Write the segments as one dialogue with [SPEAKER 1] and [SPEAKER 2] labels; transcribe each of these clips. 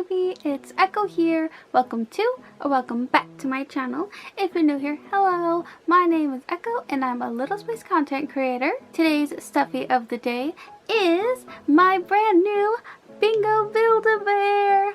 [SPEAKER 1] baby, it's Echo here. Welcome to or welcome back to my channel. If you're new here, hello. My name is Echo and I'm a Littlespace content creator. Today's stuffy of the day is my brand new Bingo Build-A-Bear.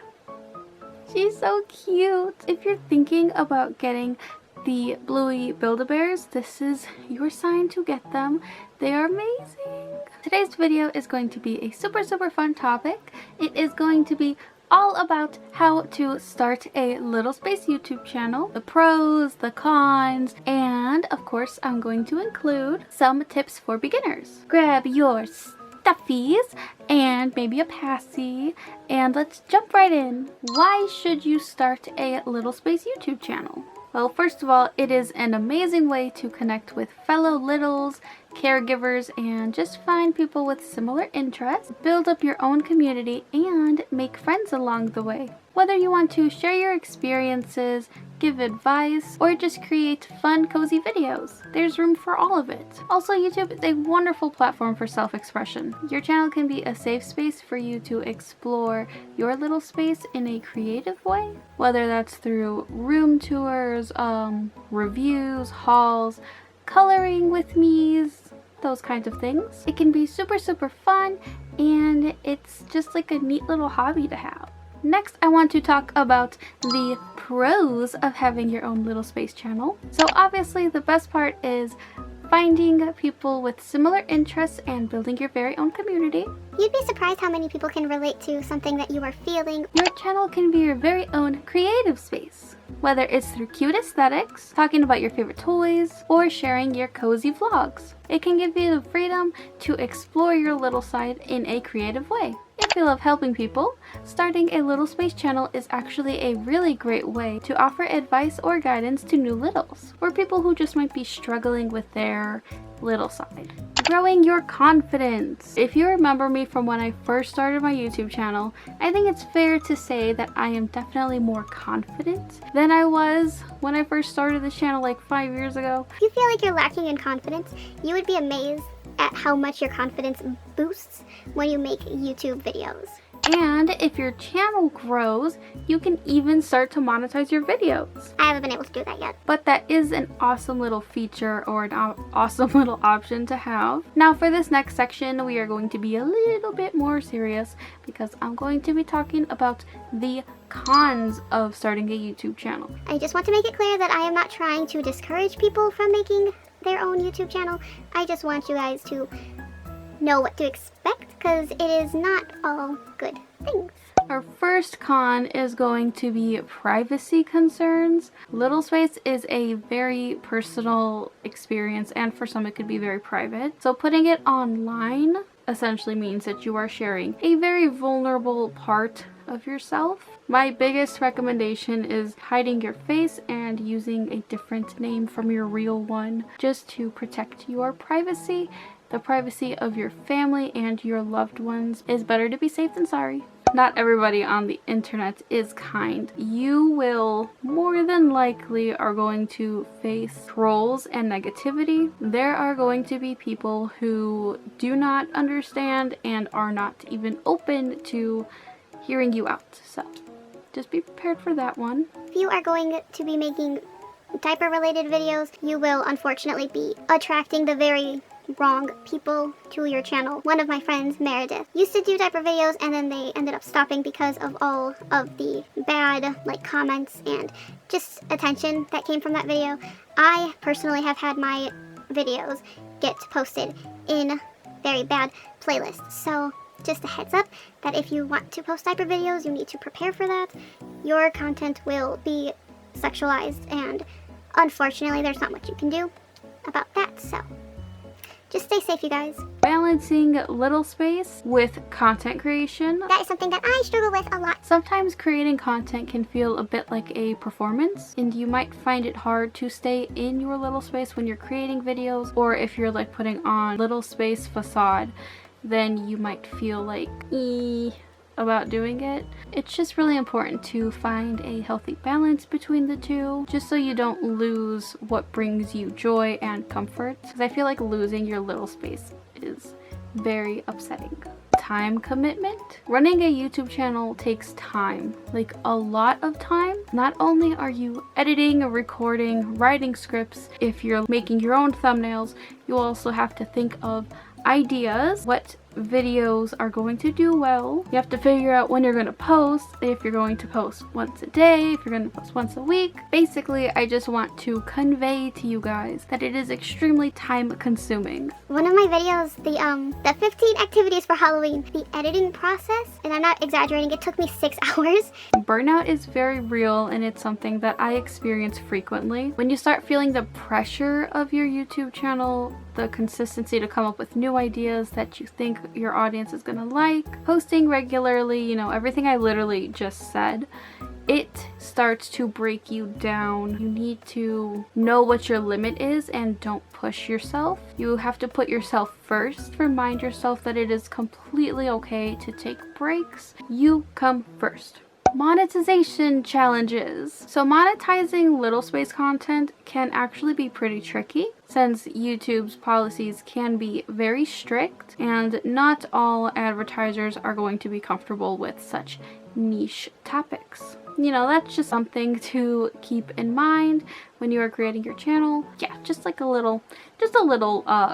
[SPEAKER 1] She's so cute. If you're thinking about getting the Bluey Build-A-Bears, this is your sign to get them. They are amazing. Today's video is going to be a super fun topic. It is going to be all about how to start a Littlespace YouTube channel, the pros, the cons, and of course I'm going to include some tips for beginners. Grab your stuffies and maybe a passy and let's jump right in. Why should you start a Littlespace YouTube channel? Well, first of all, it is an amazing way to connect with fellow littles, caregivers, and just find people with similar interests, build up your own community, and make friends along the way. Whether you want to share your experiences, give advice, or just create fun, cozy videos, there's room for all of it. Also, YouTube is a wonderful platform for self-expression. Your channel can be a safe space for you to explore your little space in a creative way, whether that's through room tours, reviews, hauls, coloring with me's, those kinds of things. It can be super fun, and it's just like a neat little hobby to have. Next, I want to talk about the pros of having your own Littlespace channel. So obviously the best part is finding people with similar interests and building your very own community.
[SPEAKER 2] You'd be surprised how many people can relate to something that you are feeling.
[SPEAKER 1] Your channel can be your very own creative space, whether it's through cute aesthetics, talking about your favorite toys, or sharing your cozy vlogs. It can give you the freedom to explore your little side in a creative way. If you love helping people, starting a Littlespace channel is actually a really great way to offer advice or guidance to new littles, or people who just might be struggling with their little side. Growing your confidence. If you remember me from when I first started my YouTube channel, I think it's fair to say that I am definitely more confident than I was when I first started this channel like 5 years ago.
[SPEAKER 2] If you feel like you're lacking in confidence, you would be amazed at how much your confidence boosts when you make YouTube videos.
[SPEAKER 1] And if your channel grows, you can even start to monetize your videos.
[SPEAKER 2] I haven't been able to do that yet.
[SPEAKER 1] But that is an awesome little feature or an awesome little option to have. Now for this next section, we are going to be a little bit more serious because I'm going to be talking about the cons of starting a YouTube channel. I
[SPEAKER 2] just want to make it clear that I am not trying to discourage people from making their own YouTube channel. I just want you guys to know what to expect because it is not all good things.
[SPEAKER 1] Our first con is going to be privacy concerns. Littlespace is a very personal experience and for some it could be very private. So putting it online essentially means that you are sharing a very vulnerable part of yourself. My biggest recommendation is hiding your face and using a different name from your real one just to protect your privacy. The privacy of your family and your loved ones is better to be safe than sorry. Not everybody on the internet is kind. You will more than likely are going to face trolls and negativity. There are going to be people who do not understand and are not even open to hearing you out. So just be prepared for that one.
[SPEAKER 2] If you are going to be making diaper related videos, you will unfortunately be attracting the very wrong people to your channel. One of my friends, Meredith, used to do diaper videos and then they ended up stopping because of all of the bad comments and just attention that came from that video. I personally have had my videos get posted in very bad playlists. So just a heads up that if you want to post diaper videos, you need to prepare for that. Your content will be sexualized and unfortunately there's not much you can do about that. So just stay safe, you guys.
[SPEAKER 1] Balancing Littlespace with content creation.
[SPEAKER 2] That is something that I struggle with a lot.
[SPEAKER 1] Sometimes creating content can feel a bit like a performance, and you might find it hard to stay in your Littlespace when you're creating videos, or if you're like putting on Littlespace facade, then you might feel like about doing it. It's just really important to find a healthy balance between the two, just so you don't lose what brings you joy and comfort, because I feel like losing your Littlespace is very upsetting. time commitment. Running a YouTube channel takes time, like a lot of time. Not only are you editing, recording, writing scripts, if you're making your own thumbnails, you also have to think of ideas, what videos are going to do well. You have to figure out when you're going to post, if you're going to post once a day, if you're going to post once a week. Basically, I just want to convey to you guys that it is extremely time consuming.
[SPEAKER 2] One of my videos, the 15 activities for Halloween, the editing process, and I'm not exaggerating, it took me 6 hours.
[SPEAKER 1] Burnout is very real, and it's something that I experience frequently. When you start feeling the pressure of your YouTube channel, the consistency to come up with new ideas that you think your audience is gonna like, posting regularly, you know, everything I literally just said, it starts to break you down. You need to know what your limit is and don't push yourself. You have to put yourself first. Remind yourself that it is completely okay to take breaks. You come first. Monetization challenges. So monetizing Littlespace content can actually be pretty tricky since YouTube's policies can be very strict and not all advertisers are going to be comfortable with such niche topics. You know, that's just something to keep in mind when you are creating your channel. Yeah, just a little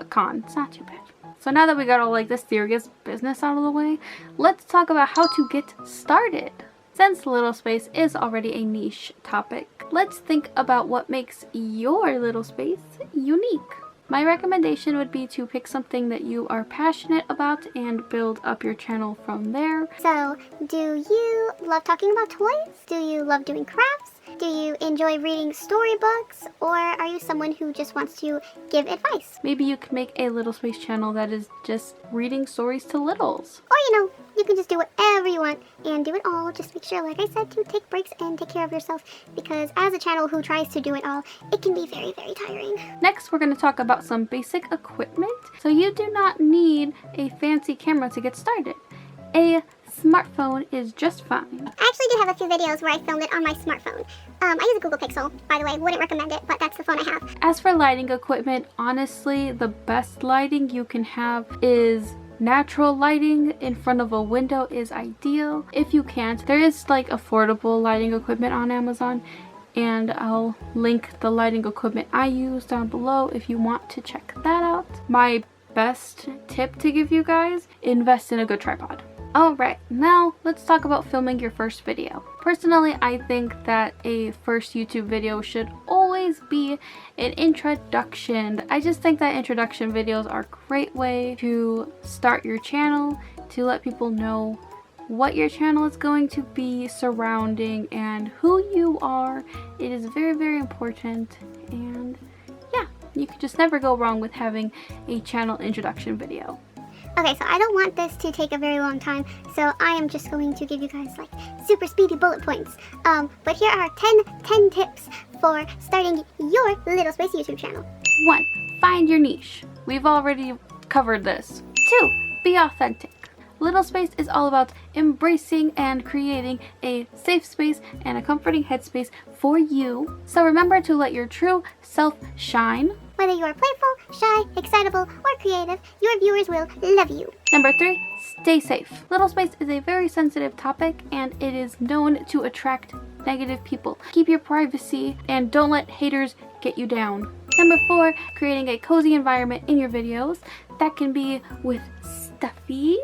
[SPEAKER 1] con. It's not too bad. So now that we got all like the serious business out of the way, let's talk about how to get started. Since Littlespace is already a niche topic, let's think about what makes your Littlespace unique. My recommendation would be to pick something that you are passionate about and build up your channel from there.
[SPEAKER 2] So, do you love talking about toys? Do you love doing crafts? Do you enjoy reading storybooks? Or are you someone who just wants to give advice?
[SPEAKER 1] Maybe you could make a Littlespace channel that is just reading stories to littles.
[SPEAKER 2] Or, you know, you can just do whatever you want and do it all. Just make sure, like I said, to take breaks and take care of yourself, because as a channel who tries to do it all, it can be very, very tiring.
[SPEAKER 1] Next, we're going to talk about some basic equipment. So you do not need a fancy camera to get started. A smartphone is just fine.
[SPEAKER 2] I actually do have a few videos where I filmed it on my smartphone. I use a Google Pixel, by the way. Wouldn't recommend it, but that's the phone I have.
[SPEAKER 1] As for lighting equipment, honestly, the best lighting you can have is natural lighting. In front of a window is ideal. If you can't, there is like affordable lighting equipment on Amazon, and I'll link the lighting equipment I use down below if you want to check that out. My best tip to give you guys, invest in a good tripod. Alright, now let's talk about filming your first video. Personally, I think that a first YouTube video should always be an introduction. I just think that introduction videos are a great way to start your channel, to let people know what your channel is going to be surrounding and who you are. It is very, very important, and yeah, you can just never go wrong with having a channel introduction video.
[SPEAKER 2] Okay, so I don't want this to take a very long time, so I am just going to give you guys like super speedy bullet points. But here are 10 tips for starting your Littlespace YouTube channel.
[SPEAKER 1] 1. Find your niche. We've already covered this. 2. Be authentic. Littlespace is all about embracing and creating a safe space and a comforting headspace for you. So remember to let your true self shine.
[SPEAKER 2] Whether you are playful, shy, excitable, or creative, your viewers will love you.
[SPEAKER 1] Number 3, stay safe. Littlespace is a very sensitive topic and it is known to attract negative people. Keep your privacy and don't let haters get you down. Number 4, creating a cozy environment in your videos. That can be with stuffies,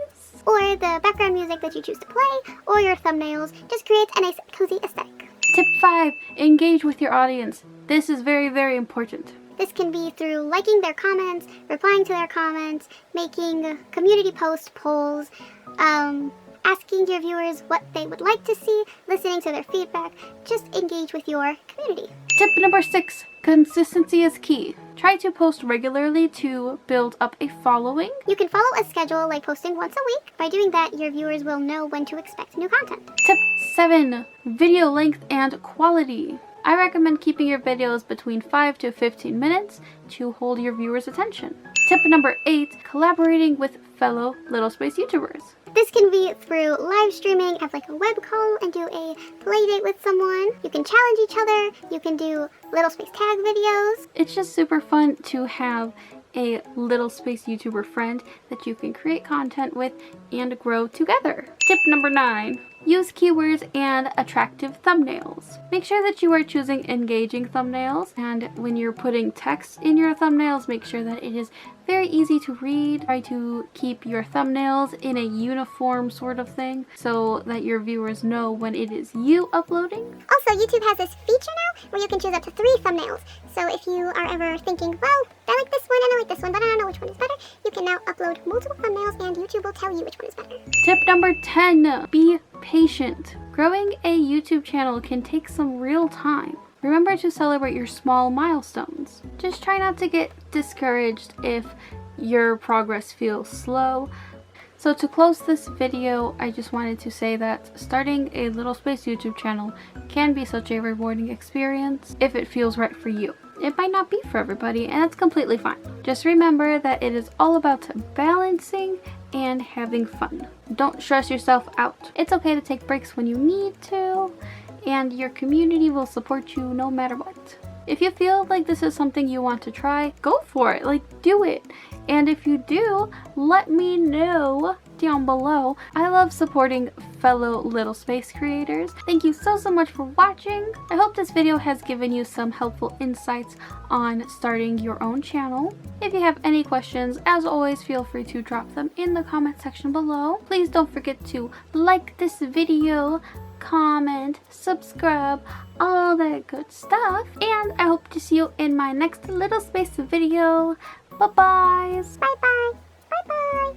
[SPEAKER 2] or the background music that you choose to play, or your thumbnails. Just create a nice cozy aesthetic.
[SPEAKER 1] Tip 5, engage with your audience. This is very, very important.
[SPEAKER 2] This can be through liking their comments, replying to their comments, making community post polls, asking your viewers what they would like to see, listening to their feedback. Just engage with your community.
[SPEAKER 1] Tip number 6, consistency is key. Try to post regularly to build up a following.
[SPEAKER 2] You can follow a schedule like posting once a week. By doing that, your viewers will know when to expect new content.
[SPEAKER 1] Tip 7, video length and quality. I recommend keeping your videos between 5 to 15 minutes to hold your viewers' attention. Tip number 8, collaborating with fellow Littlespace YouTubers.
[SPEAKER 2] This can be through live streaming, have like a web call and do a play date with someone. You can challenge each other. You can do Littlespace tag videos.
[SPEAKER 1] It's just super fun to have a Littlespace YouTuber friend that you can create content with and grow together. Tip number 9. Use keywords and attractive thumbnails. Make sure that you are choosing engaging thumbnails, and when you're putting text in your thumbnails, make sure that it is very easy to read. Try to keep your thumbnails in a uniform sort of thing so that your viewers know when it is you uploading.
[SPEAKER 2] Also, YouTube has this feature now where you can choose up to 3 thumbnails. So if you are ever thinking, well, I like this one and I like this one, but I don't know which one is better, you can now upload multiple thumbnails and YouTube will tell you which one is better.
[SPEAKER 1] Tip number 10. Be patient. Growing a YouTube channel can take some real time. Remember to celebrate your small milestones. Just try not to get discouraged if your progress feels slow. So to close this video, I just wanted to say that starting a Littlespace YouTube channel can be such a rewarding experience if it feels right for you. It might not be for everybody, and that's completely fine. Just remember that it is all about balancing and having fun. Don't stress yourself out. It's okay to take breaks when you need to, and your community will support you no matter what. If you feel like this is something you want to try, go for it. Like, do it. And if you do, let me know down below. I love supporting fellow Littlespace creators. Thank you so much for watching. I hope this video has given you some helpful insights on starting your own channel. If you have any questions, as always, feel free to drop them in the comment section below. Please don't forget to like this video, comment, subscribe, all that good stuff. And I hope to see you in my next Littlespace video. Bye-bye.
[SPEAKER 2] Bye-bye. Bye-bye.